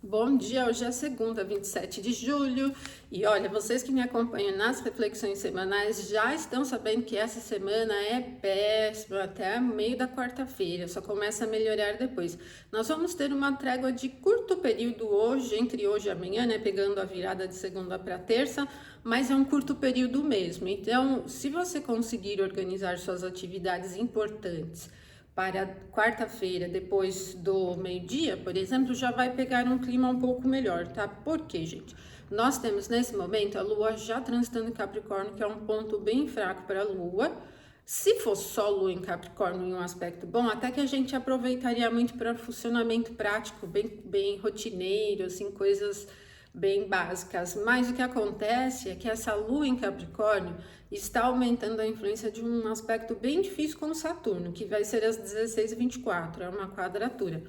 Bom dia, hoje é segunda, 27 de julho, e olha, vocês que me acompanham nas reflexões semanais já estão sabendo que essa semana é péssima até meio da quarta-feira, só começa a melhorar depois. Nós vamos ter uma trégua de curto período hoje, entre hoje e amanhã, né, pegando a virada de segunda para terça, mas é um curto período mesmo. Então, se você conseguir organizar suas atividades importantes para quarta-feira, depois do meio-dia, por exemplo, já vai pegar um clima um pouco melhor, tá? Por quê, gente? Nós temos nesse momento a Lua já transitando em Capricórnio, que é um ponto bem fraco para a Lua. Se fosse só Lua em Capricórnio em um aspecto bom, até que a gente aproveitaria muito para funcionamento prático, bem rotineiro, assim, coisas bem básicas. Mas o que acontece é que essa Lua em Capricórnio está aumentando a influência de um aspecto bem difícil com o Saturno, que vai ser às 16h24, é uma quadratura.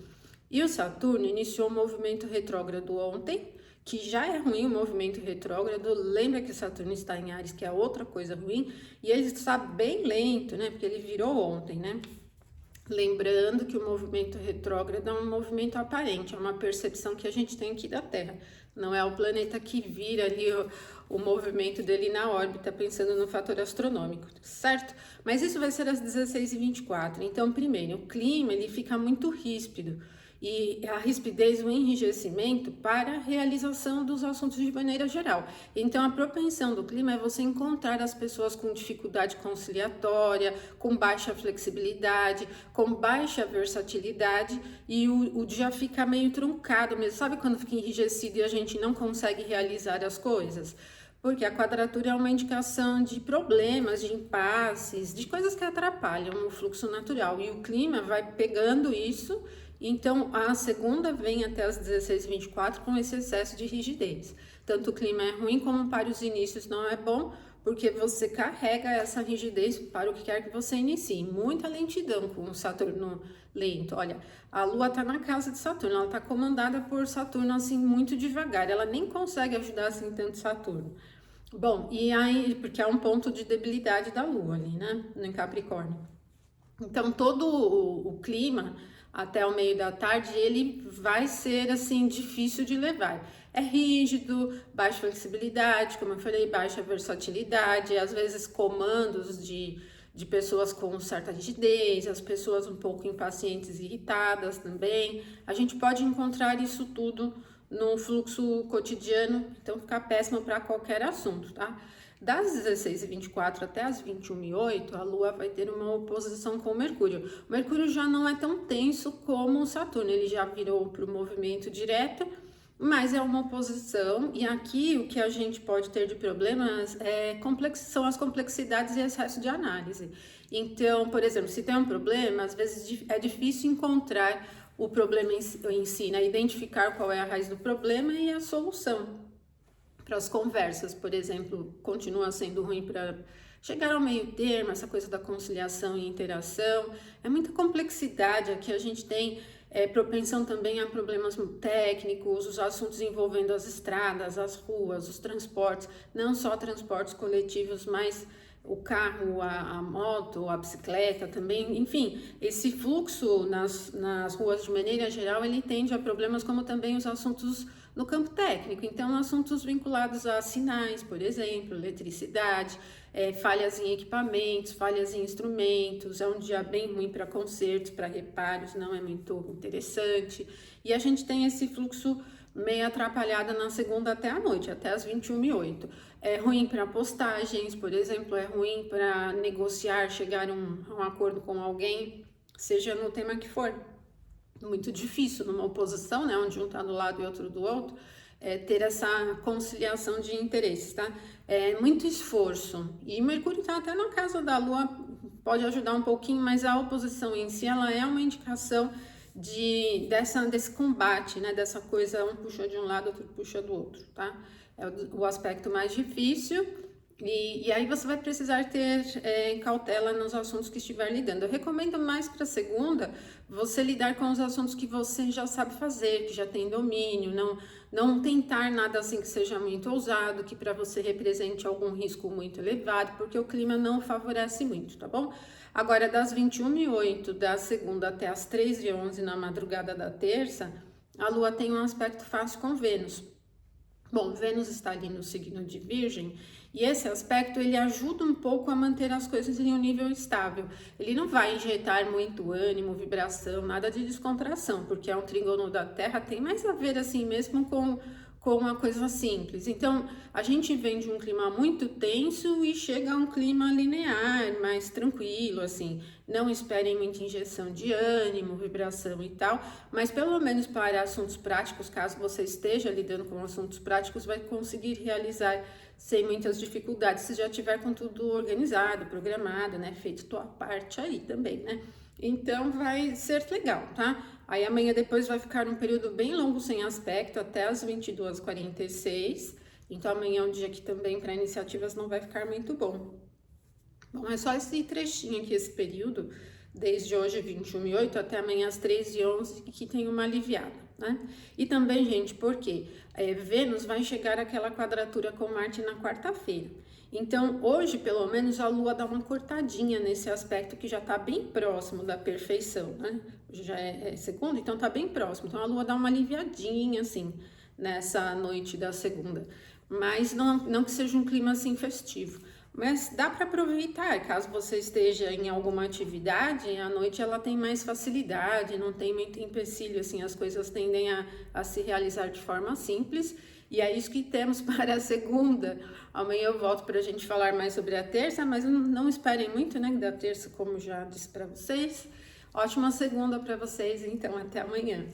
E o Saturno iniciou o movimento retrógrado ontem, que já é ruim o movimento retrógrado. Lembra que Saturno está em Áries, que é outra coisa ruim, e ele está bem lento, né? Porque ele virou ontem, né? Lembrando que o movimento retrógrado é um movimento aparente, é uma percepção que a gente tem aqui da Terra. Não é o planeta que vira ali o movimento dele na órbita, pensando no fator astronômico, certo? Mas isso vai ser às 16h24. Então, primeiro, o clima ele fica muito ríspido. E a rispidez, o enrijecimento para a realização dos assuntos de maneira geral. Então, a propensão do clima é você encontrar as pessoas com dificuldade conciliatória, com baixa flexibilidade, com baixa versatilidade, e o dia fica meio truncado mesmo. Sabe quando fica enrijecido e a gente não consegue realizar as coisas? Porque a quadratura é uma indicação de problemas, de impasses, de coisas que atrapalham o fluxo natural. E o clima vai pegando isso. Então, a segunda vem até as 16h24 com esse excesso de rigidez. Tanto o clima é ruim como para os inícios não é bom, porque você carrega essa rigidez para o que quer que você inicie. Muita lentidão com o Saturno lento. Olha, a Lua está na casa de Saturno, ela está comandada por Saturno assim muito devagar, ela nem consegue ajudar assim tanto Saturno. Bom, e aí, porque é um ponto de debilidade da Lua ali, né, no Capricórnio. Então, todo o clima até o meio da tarde, ele vai ser assim difícil de levar. É rígido, baixa flexibilidade, como eu falei, baixa versatilidade, às vezes comandos de pessoas com certa rigidez, as pessoas um pouco impacientes e irritadas também. A gente pode encontrar isso tudo no fluxo cotidiano, então fica péssimo para qualquer assunto, tá? Das 16h24 até as 21h08, a Lua vai ter uma oposição com o Mercúrio. O Mercúrio já não é tão tenso como o Saturno, ele já virou para o movimento direto, mas é uma oposição, e aqui o que a gente pode ter de problemas são as complexidades e excesso de análise. Então, por exemplo, se tem um problema, às vezes é difícil encontrar o problema em si, né? Identificar qual é a raiz do problema e a solução. Para as conversas, por exemplo, continua sendo ruim para chegar ao meio termo, essa coisa da conciliação e interação. É muita complexidade aqui, a gente tem propensão também a problemas técnicos, os assuntos envolvendo as estradas, as ruas, os transportes, não só transportes coletivos, mas o carro, a moto, a bicicleta também, enfim, esse fluxo nas ruas de maneira geral, ele tende a problemas como também os assuntos no campo técnico, então assuntos vinculados a sinais, por exemplo, eletricidade, falhas em equipamentos, falhas em instrumentos, é um dia bem ruim para consertos, para reparos, não é muito interessante, e a gente tem esse fluxo meio atrapalhada na segunda até a noite, até as 21h08. É ruim para postagens, por exemplo, é ruim para negociar, chegar a um acordo com alguém, seja no tema que for. Muito difícil numa oposição, né, onde um está do lado e outro do outro, ter essa conciliação de interesses, tá? É muito esforço. E Mercúrio está até na casa da Lua, pode ajudar um pouquinho, mas a oposição em si, ela é uma indicação desse combate, né? Dessa coisa, um puxa de um lado, outro puxa do outro, tá? É o aspecto mais difícil. E aí você vai precisar ter cautela nos assuntos que estiver lidando. Eu recomendo mais para segunda você lidar com os assuntos que você já sabe fazer, que já tem domínio, não tentar nada assim que seja muito ousado, que para você represente algum risco muito elevado, porque o clima não favorece muito, tá bom? Agora, das 21h08 da segunda até as 3h11 na madrugada da terça, a Lua tem um aspecto fácil com Vênus. Bom, Vênus está ali no signo de Virgem e esse aspecto ele ajuda um pouco a manter as coisas em um nível estável. Ele não vai injetar muito ânimo, vibração, nada de descontração, porque é um trígono da Terra, tem mais a ver assim mesmo com uma coisa simples. Então, a gente vem de um clima muito tenso e chega a um clima linear, mais tranquilo, assim. Não esperem muita injeção de ânimo, vibração e tal, mas pelo menos para assuntos práticos, caso você esteja lidando com assuntos práticos, vai conseguir realizar sem muitas dificuldades, se já tiver com tudo organizado, programado, né? Feito tua parte aí também, né? Então vai ser legal, tá? Aí amanhã depois vai ficar um período bem longo sem aspecto, até as 22h46. Então amanhã é um dia que também para iniciativas não vai ficar muito bom. Bom, é só esse trechinho aqui, esse período, desde hoje 21h08 até amanhã às 3h11, que tem uma aliviada, né? E também, gente, porque Vênus vai chegar àquela quadratura com Marte na quarta-feira. Então, hoje, pelo menos, a Lua dá uma cortadinha nesse aspecto que já tá bem próximo da perfeição, né? Hoje já é segunda, então tá bem próximo. Então, a Lua dá uma aliviadinha, assim, nessa noite da segunda. Mas não que seja um clima, assim, festivo. Mas dá para aproveitar, caso você esteja em alguma atividade, à noite ela tem mais facilidade, não tem muito empecilho, assim, as coisas tendem a se realizar de forma simples. E é isso que temos para a segunda. Amanhã eu volto para a gente falar mais sobre a terça, mas não esperem muito, né, da terça, como já disse para vocês. Ótima segunda para vocês, então até amanhã.